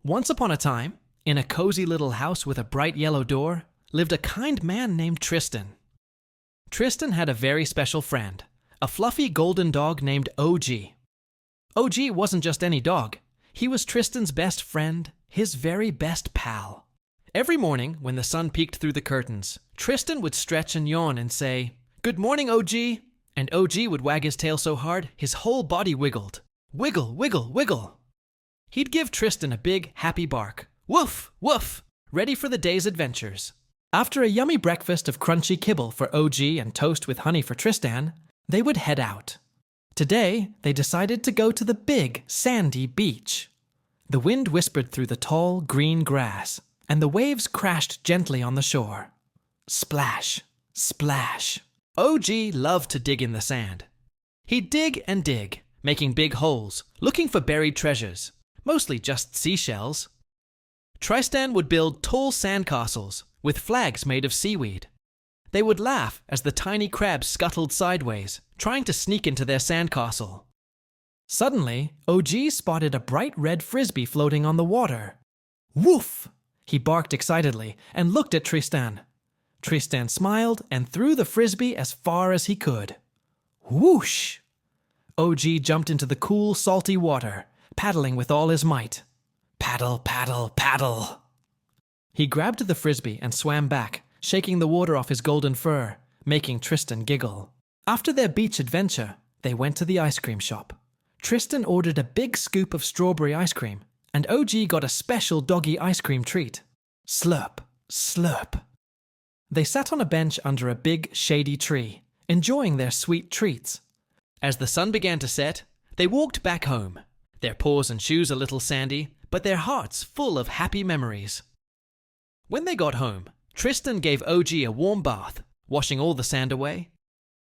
Once upon a time, in a cozy little house with a bright yellow door, lived a kind man named Tristan. Tristan had a very special friend, a fluffy golden dog named OG. OG wasn't just any dog. He was Tristan's best friend, his very best pal. Every morning, when the sun peeked through the curtains, Tristan would stretch and yawn and say, "Good morning, OG." And OG would wag his tail so hard, his whole body wiggled. Wiggle, wiggle, wiggle. He'd give Tristan a big, happy bark. Woof, woof, ready for the day's adventures. After a yummy breakfast of crunchy kibble for OG and toast with honey for Tristan, they would head out. Today, they decided to go to the big, sandy beach. The wind whispered through the tall, green grass, and the waves crashed gently on the shore. Splash, splash. OG loved to dig in the sand. He'd dig and dig, making big holes, looking for buried treasures, mostly just seashells. Tristan would build tall sandcastles with flags made of seaweed. They would laugh as the tiny crabs scuttled sideways, trying to sneak into their sandcastle. Suddenly, OG spotted a bright red frisbee floating on the water. Woof! He barked excitedly and looked at Tristan. Tristan smiled and threw the frisbee as far as he could. Whoosh! OG jumped into the cool, salty water, paddling with all his might. Paddle, paddle, paddle. He grabbed the frisbee and swam back, shaking the water off his golden fur, making Tristan giggle. After their beach adventure, they went to the ice cream shop. Tristan ordered a big scoop of strawberry ice cream, and OG got a special doggy ice cream treat. Slurp, slurp. They sat on a bench under a big, shady tree, enjoying their sweet treats. As the sun began to set, they walked back home, their paws and shoes a little sandy, but their hearts full of happy memories. When they got home, Tristan gave OG a warm bath, washing all the sand away.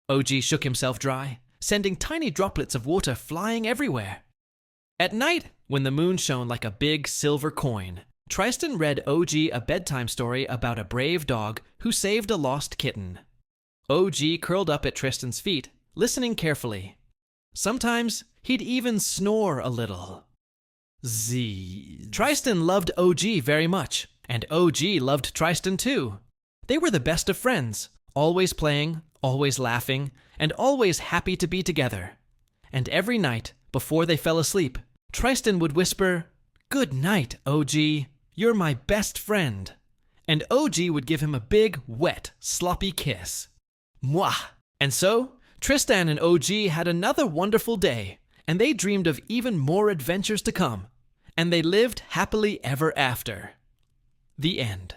OG shook himself dry, sending tiny droplets of water flying everywhere. At night, when the moon shone like a big silver coin, Tristan read OG a bedtime story about a brave dog who saved a lost kitten. OG curled up at Tristan's feet, listening carefully. Sometimes he'd even snore a little. Zzz. Tristan loved OG very much, and OG loved Tristan too. They were the best of friends, always playing, always laughing, and always happy to be together. And every night, before they fell asleep, Tristan would whisper, "Good night, OG. You're my best friend." And OG would give him a big, wet, sloppy kiss. Mwah! And so, Tristan and OG had another wonderful day, and they dreamed of even more adventures to come. And they lived happily ever after. The end.